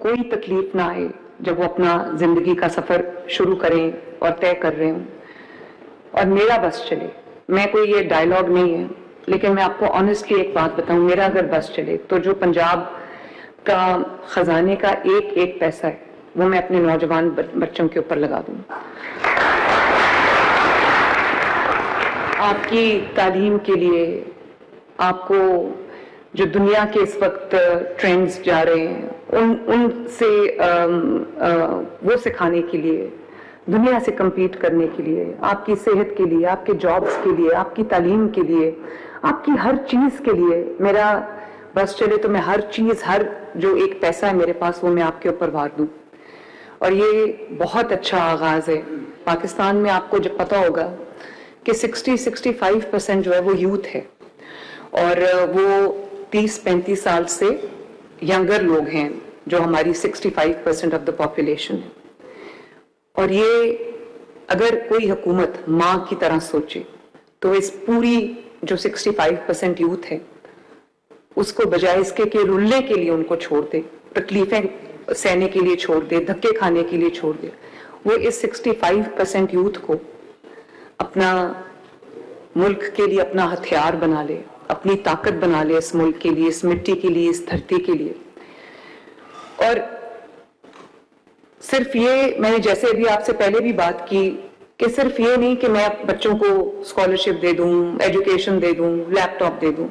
کوئی تکلیف نہ آئے جب وہ اپنا زندگی کا سفر شروع کریں اور طے کر رہے ہوں، اور میرا بس چلے. میں کوئی یہ ڈائلاگ نہیں ہے، لیکن میں آپ کو آنیسٹلی ایک بات بتاؤں، میرا اگر بس چلے تو جو پنجاب کا خزانے کا ایک ایک پیسہ ہے وہ میں اپنے نوجوان بچوں کے اوپر لگا دوں. آپ کی تعلیم کے لیے، آپ کو جو دنیا کے اس وقت ٹرینڈز جا رہے ہیں ان سے وہ سکھانے کے لیے، دنیا سے کمپیٹ کرنے کے لیے، آپ کی صحت کے لیے، آپ کے جابز کے لیے، آپ کی تعلیم کے لیے، آپ کی ہر چیز کے لیے میرا بس چلے تو میں ہر چیز، ہر جو ایک پیسہ ہے میرے پاس وہ میں آپ کے اوپر وار دوں. اور یہ بہت اچھا آغاز ہے. پاکستان میں آپ کو جب پتا ہوگا کہ 60-65% جو ہے وہ یوتھ ہے، اور وہ 30-35 سال سے ینگر لوگ ہیں جو ہماری 65% آف دا پاپولیشن ہے. اور یہ اگر کوئی حکومت ماں کی طرح سوچے تو اس پوری جو 65% یوتھ ہے اس کو بجائے اس کے کہ رلنے کے لیے ان کو چھوڑ دے، تکلیفیں سہنے کے لیے چھوڑ دے، دھکے کھانے کے لیے چھوڑ دے، وہ اس 65% یوتھ کو اپنا ملک کے لیے اپنا ہتھیار بنا لے، اپنی طاقت بنا لے، اس ملک کے لیے، اس مٹی کے لیے، اس دھرتی کے لیے. اور صرف یہ، میں نے جیسے ابھی آپ سے پہلے بھی بات کی کہ صرف یہ نہیں کہ میں بچوں کو اسکالرشپ دے دوں، ایجوکیشن دے دوں، لیپ ٹاپ دے دوں،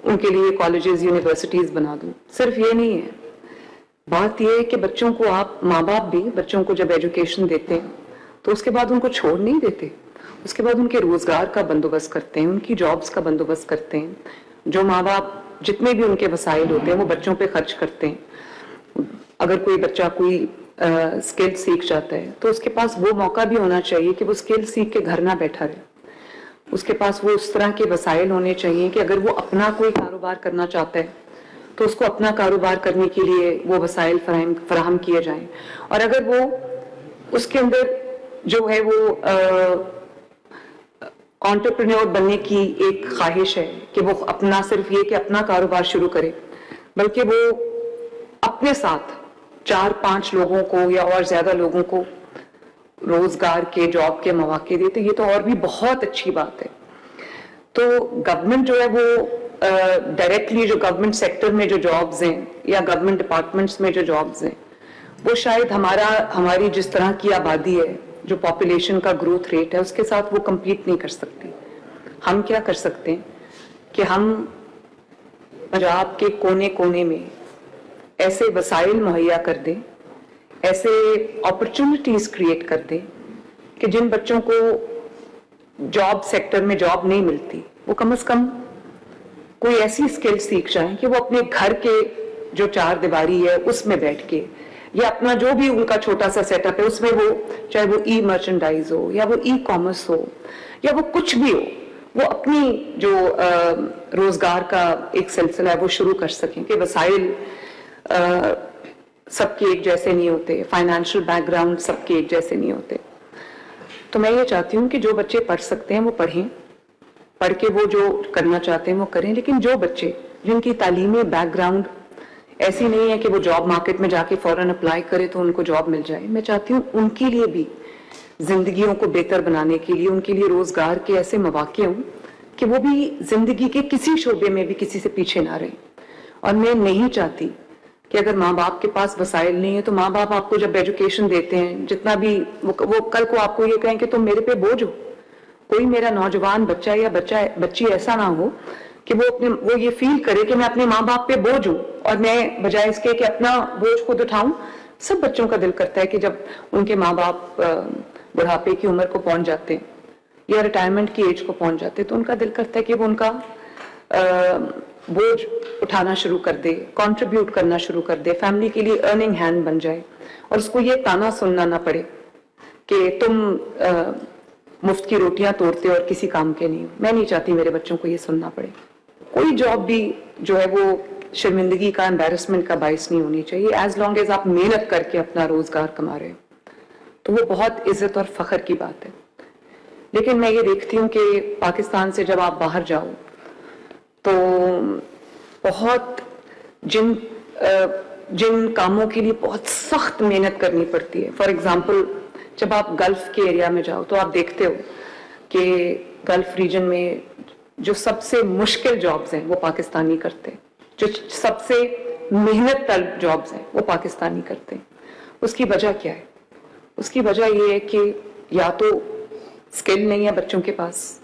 ان کے لیے کالجز، یونیورسٹیز بنا دوں، صرف یہ نہیں ہے. بات یہ ہے کہ بچوں کو آپ، ماں باپ بھی بچوں کو جب ایجوکیشن دیتے ہیں تو اس کے بعد ان کو چھوڑ نہیں دیتے، اس کے بعد ان کے روزگار کا بندوبست کرتے ہیں، ان کی جابز کا بندوبست کرتے ہیں. جو ماں باپ جتنے بھی ان کے وسائل ہوتے ہیں وہ بچوں پہ خرچ کرتے ہیں. اگر کوئی بچہ کوئی اسکل سیکھ جاتا ہے تو اس کے پاس وہ موقع بھی ہونا چاہیے کہ وہ اسکل سیکھ کے گھر نہ بیٹھا رہے. اس کے پاس وہ اس طرح کے وسائل ہونے چاہیے کہ اگر وہ اپنا کوئی کاروبار کرنا چاہتا ہے تو اس کو اپنا کاروبار کرنے کے لیے وہ وسائل فراہم کیے جائیں. اور اگر وہ اس کے اندر جو ہے وہ انٹرپرینور بننے کی ایک خواہش ہے کہ وہ اپنا، صرف یہ کہ اپنا کاروبار شروع کرے، بلکہ وہ اپنے ساتھ 4-5 لوگوں کو یا اور زیادہ لوگوں کو روزگار کے، جاب کے مواقع دیتے، یہ تو اور بھی بہت اچھی بات ہے. تو گورنمنٹ جو ہے وہ ڈائریکٹلی جو گورنمنٹ سیکٹر میں جو جابز ہیں یا گورنمنٹ ڈپارٹمنٹس میں جو جابز ہیں وہ شاید ہماری جس طرح کی آبادی ہے، جو پاپولیشن کا گروتھ ریٹ ہے، اس کے ساتھ وہ کمپیٹ نہیں کر سکتی. ہم کیا کر سکتے ہیں کہ ہم پنجاب کے کونے کونے میں ایسے وسائل مہیا کر دیں، ایسے اپرچونٹیز کریٹ کر دیں کہ جن بچوں کو جاب سیکٹر میں جاب نہیں ملتی وہ کم از کم کوئی ایسی اسکل سیکھ جائیں کہ وہ اپنے گھر کے جو 4 دیواری ہے اس میں بیٹھ کے، یا اپنا جو بھی ان کا چھوٹا سا سیٹ اپ ہے اس میں، وہ چاہے وہ ای مرچنڈائز ہو یا وہ ای کامرس ہو یا وہ کچھ بھی ہو، وہ اپنی جو روزگار کا ایک سلسلہ ہے وہ شروع کر سکیں. کہ وسائل سب کے ایک جیسے نہیں ہوتے، فائنینشیل بیک گراؤنڈ سب کے ایک جیسے نہیں ہوتے. تو میں یہ چاہتی ہوں کہ جو بچے پڑھ سکتے ہیں وہ پڑھیں، پڑھ کے وہ جو کرنا چاہتے ہیں وہ کریں. لیکن جو بچے جن کی تعلیمی بیک گراؤنڈ ایسی نہیں ہے کہ وہ جاب مارکیٹ میں جا کے فوراً اپلائی کرے تو ان کو جاب مل جائے، میں چاہتی ہوں ان کے لیے بھی زندگیوں کو بہتر بنانے کے لیے ان کے لیے روزگار کے ایسے مواقع ہوں کہ وہ بھی زندگی کے کسی شعبے میں بھی کسی سے پیچھے نہ رہیں. اور میں نہیں چاہتی کہ اگر ماں باپ کے پاس وسائل نہیں ہے تو ماں باپ آپ کو جب ایجوکیشن دیتے ہیں جتنا بھی، وہ کل کو آپ کو یہ کہیں کہ تم میرے پہ بوجھ ہو. کوئی میرا نوجوان بچہ یا بچی ایسا نہ ہو کہ وہ یہ فیل کرے کہ میں اپنے ماں باپ پہ بوجھ ہوں، اور میں بجائے اس کے کہ اپنا بوجھ خود اٹھاؤں. سب بچوں کا دل کرتا ہے کہ جب ان کے ماں باپ بڑھاپے کی عمر کو پہنچ جاتے ہیں یا ریٹائرمنٹ کی ایج کو پہنچ جاتے ہیں تو ان کا دل کرتا ہے کہ وہ ان کا بوجھ اٹھانا شروع کر دے، کنٹریبیوٹ کرنا شروع کر دے، فیملی کے لیے ارننگ ہینڈ بن جائے، اور اس کو یہ تانا سننا نہ پڑے کہ تم مفت کی روٹیاں توڑتے اور کسی کام کے نہیں ہو. میں نہیں چاہتی میرے بچوں کو یہ سننا پڑے. کوئی جاب بھی جو ہے وہ شرمندگی کا، امبیرسمنٹ کا باعث نہیں ہونی چاہیے. ایز لانگ ایز آپ محنت کر کے اپنا روزگار کما رہے ہو تو وہ بہت عزت اور فخر کی بات ہے. لیکن میں یہ دیکھتی ہوں کہ پاکستان سے جب آپ باہر جاؤ تو بہت جن जिन कामों के लिए बहुत सख्त मेहनत करनी पड़ती है, फॉर एग्जाम्पल जब आप गल्फ के एरिया में जाओ तो आप देखते हो कि गल्फ रीजन में जो सबसे मुश्किल जॉब्स हैं वो पाकिस्तानी करते हैं, जो सबसे मेहनत तलब जॉब्स हैं वो पाकिस्तानी करते हैं। उसकी वजह क्या है? उसकी वजह ये है कि या तो स्किल नहीं है बच्चों के पास,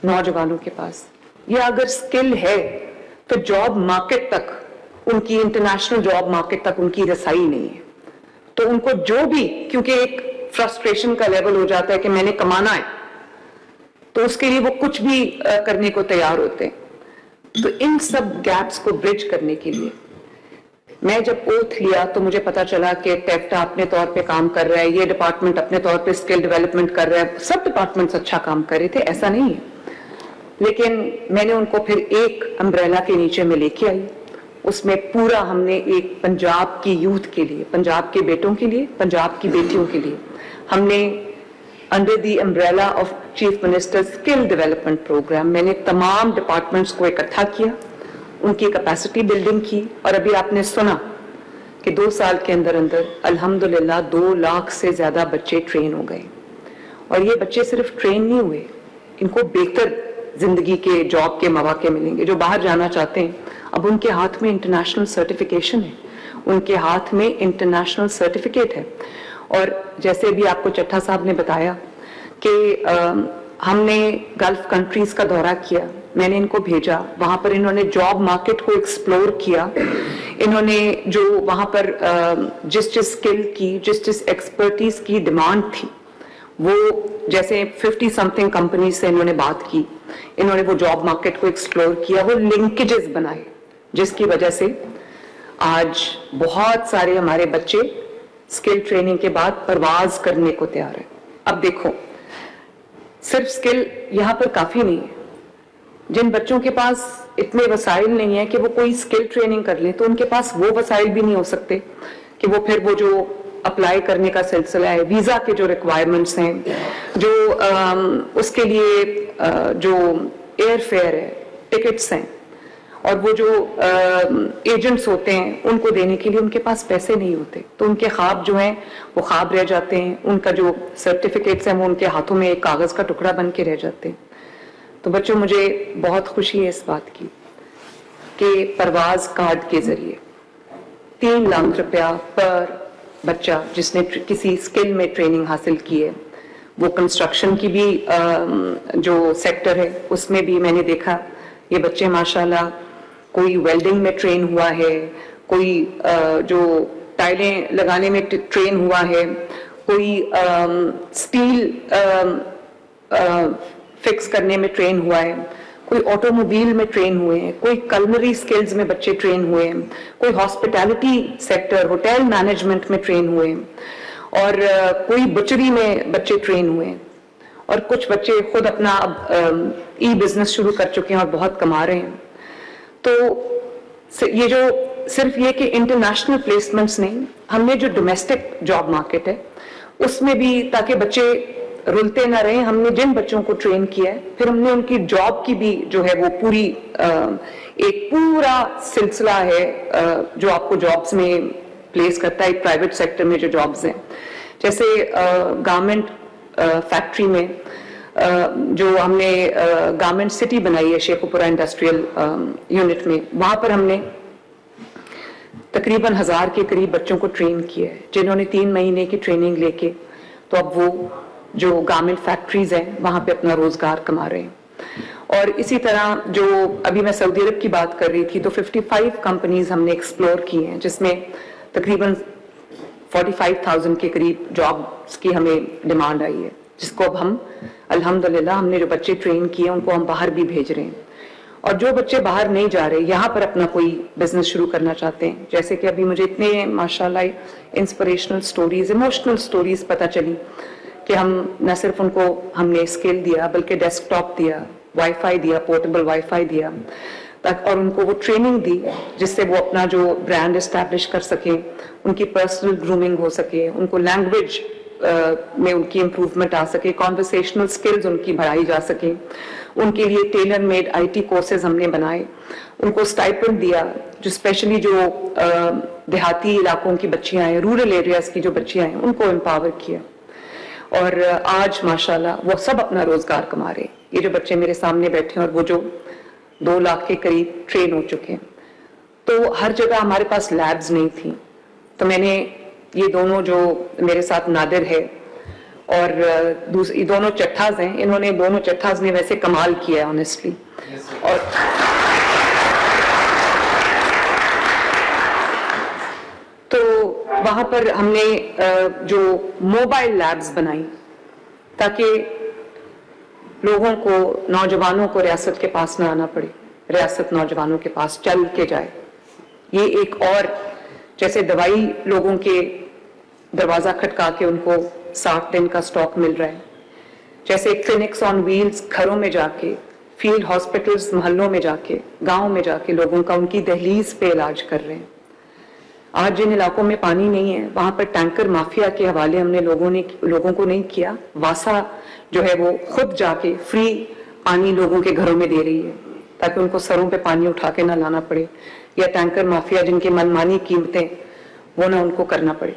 नौजवानों के पास, या अगर स्किल है तो जॉब मार्केट तक उनकी, इंटरनेशनल जॉब मार्केट तक उनकी रसाई नहीं है। तो उनको जो भी, क्योंकि एक फ्रस्ट्रेशन का लेवल हो जाता है कि मैंने कमाना है, तो उसके लिए वो कुछ भी करने को तैयार होते हैं। तो इन सब गैप्स को ब्रिज करने के लिए मैं जब ओथ लिया तो मुझे पता चला कि टेफ्टा अपने तौर पे काम कर रहा है, ये डिपार्टमेंट अपने तौर पे स्किल डेवलपमेंट कर रहा है, सब डिपार्टमेंट्स अच्छा काम कर रहे थे, ऐसा नहीं है। लेकिन मैंने उनको फिर एक अम्ब्रेला के नीचे में लेके आई। उसमें पूरा हमने एक पंजाब की यूथ के लिए, पंजाब के बेटों के लिए, पंजाब की बेटियों के लिए हमने under the umbrella of chief minister skill development program, मैंने तमाम डिपार्टमेंट्स को इकट्ठा किया, उनकी कैपेसिटी बिल्डिंग की। और अभी आपने सुना कि 2 साल के अंदर अंदर अल्हम्दुलिल्लाह 2 लाख से ज्यादा बच्चे ट्रेन हो गए। और ये बच्चे सिर्फ ट्रेन नहीं हुए, इनको बेहतर जिंदगी के, जॉब के मौके मिलेंगे। जो बाहर जाना चाहते हैं, अब उनके हाथ में इंटरनेशनल सर्टिफिकेशन है, उनके हाथ में इंटरनेशनल सर्टिफिकेट है। और जैसे भी आपको चट्टा साहब ने बताया कि हमने गल्फ कंट्रीज का दौरा किया, मैंने इनको भेजा, वहां पर इन्होंने जॉब मार्केट को एक्सप्लोर किया। इन्होंने जो वहां पर जिस जिस स्किल की, जिस जिस एक्सपर्टीज की डिमांड थी, वो जैसे 50 समथिंग कंपनी से इन्होंने बात की, इन्होंने वो जॉब मार्केट को एक्सप्लोर किया, वो लिंकेजेस बनाए, जिसकी वजह से आज बहुत सारे हमारे बच्चे स्किल ट्रेनिंग के बाद परवाज करने को तैयार है। अब देखो, सिर्फ स्किल यहाँ पर काफी नहीं है। जिन बच्चों के पास इतने वसाइल नहीं है कि वो कोई स्किल ट्रेनिंग कर ले, तो उनके पास वो वसाइल भी नहीं हो सकते कि वो फिर वो जो अप्लाई करने का सिलसिला है, वीजा के जो रिक्वायरमेंट्स हैं, जो उसके लिए जो एयर फेयर है, टिकट्स हैं, और वो जो एजेंट्स होते हैं उनको देने के लिए उनके पास पैसे नहीं होते, तो उनके ख्वाब जो हैं वो ख्वाब रह जाते हैं। उनका जो सर्टिफिकेट्स हैं वो उनके हाथों में एक कागज का टुकड़ा बन के रह जाते हैं। तो बच्चों, मुझे बहुत खुशी है इस बात की कि परवाज कार्ड के जरिए 3 लाख रुपया पर बच्चा जिसने किसी स्किल में ट्रेनिंग हासिल की है, वो कंस्ट्रक्शन की भी जो सेक्टर है उसमें भी मैंने देखा ये बच्चे माशाल्लाह, कोई वेल्डिंग में ट्रेन हुआ है, कोई जो टाइलें लगाने में ट्रेन हुआ है, कोई स्टील फिक्स करने में ट्रेन हुआ है, कोई ऑटोमोबाइल में ट्रेन हुए हैं, कोई कलनरी स्किल्स में बच्चे ट्रेन हुए हैं, कोई हॉस्पिटैलिटी सेक्टर, होटल मैनेजमेंट में ट्रेन हुए हैं, और कोई बचरी में बच्चे ट्रेन हुए हैं, और कुछ बच्चे खुद अपना अब ई बिजनेस शुरू कर चुके हैं और बहुत कमा रहे हैं। तो ये जो सिर्फ ये कि इंटरनेशनल प्लेसमेंट्स नहीं, हमने जो डोमेस्टिक जॉब मार्केट है उसमें भी, ताकि बच्चे रुलते ना रहे, हमने जिन बच्चों को ट्रेन किया है, फिर हमने उनकी जॉब की भी जो है वो पूरी एक पूरा सिलसिला है जो आपको जॉब्स में प्लेस करता है। प्राइवेट सेक्टर में जो जॉब्स हैं, जैसे गारमेंट फैक्ट्री में जो हमने गारमेंट सिटी बनाई है शेखुपुरा इंडस्ट्रियल यूनिट में, वहां पर हमने तकरीबन 1000 के करीब बच्चों को ट्रेन किया है, जिन्होंने 3 महीने की ट्रेनिंग लेके तो अब वो जो गारमेंट फैक्ट्रीज हैं वहां पे अपना रोजगार कमा रहे हैं। और इसी तरह जो अभी मैं सऊदी अरब की बात कर रही थी, तो 55 कंपनीज हमने एक्सप्लोर की हैं, जिसमें तकरीबन 45,000 के करीब जॉब्स की हमें डिमांड आई है, जिसको अब हम अल्हम्दुलिल्लाह हमने जो बच्चे ट्रेन किए उनको हम बाहर भी भेज रहे हैं। और जो बच्चे बाहर नहीं जा रहे, यहाँ पर अपना कोई बिजनेस शुरू करना चाहते हैं, जैसे कि अभी मुझे इतने माशाल्लाह इंस्पिरेशनल स्टोरीज, इमोशनल स्टोरीज पता चली कि हम न सिर्फ उनको हमने स्किल दिया बल्कि डेस्कटॉप दिया, वाईफाई दिया, पोर्टेबल वाईफाई दिया, और उनको वो ट्रेनिंग दी जिससे वो अपना जो ब्रांड एस्टैब्लिश कर सके, उनकी पर्सनल ग्रूमिंग हो सके, उनको लैंग्वेज में उनकी इम्प्रूवमेंट आ सके, कॉन्वर्सेशनल स्किल्स उनकी बढ़ाई जा सके, उनके लिए टेलर मेड IT कोर्सेज हमने बनाए, उनको स्टाइपेंड दिया, जो स्पेशली जो देहाती इलाकों की बच्चियां हैं, रूरल एरियाज की जो बच्चियां हैं, उनको एम्पावर किया। और आज माशाल्लाह वो सब अपना रोजगार कमा रहे हैं। ये जो बच्चे मेरे सामने बैठे हैं और वो जो 2 लाख के करीब ट्रेन हो चुके हैं। तो हर जगह हमारे पास लैब्स नहीं थी, तो मैंने ये दोनों जो मेरे साथ नादिर है और दूसरी दोनों चट्ठाज हैं, इन्होंने दोनों चट्ठाज ने वैसे कमाल किया है ऑनेस्टली। और तो वहां पर हमने जो मोबाइल लैब्स बनाई ताकि लोगों को, नौजवानों को रियासत के पास ना आना पड़े, रियासत नौजवानों के पास चल के जाए। ये एक और जैसे दवाई लोगों के दरवाजा खटका के उनको 60 दिन का स्टॉक मिल रहा है, जैसे क्लिनिक्स ऑन व्हील्स घरों में जाके, फील्ड हॉस्पिटल्स मोहल्लों में जाके, गांव में जाके लोगों का उनकी दहलीज पे इलाज कर रहे हैं। आज जिन इलाकों में पानी नहीं है वहां पर टैंकर माफिया के हवाले हमने लोगों को नहीं किया। वासा जो है वो खुद जाके फ्री पानी लोगों के घरों में दे रही है ताकि उनको सरों पे पानी उठा के ना लाना पड़े, या टैंकर माफिया जिनकी मनमानी कीमतें वो ना उनको करना पड़े।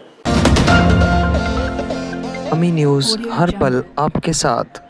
अमी न्यूज़ हर पल आपके साथ।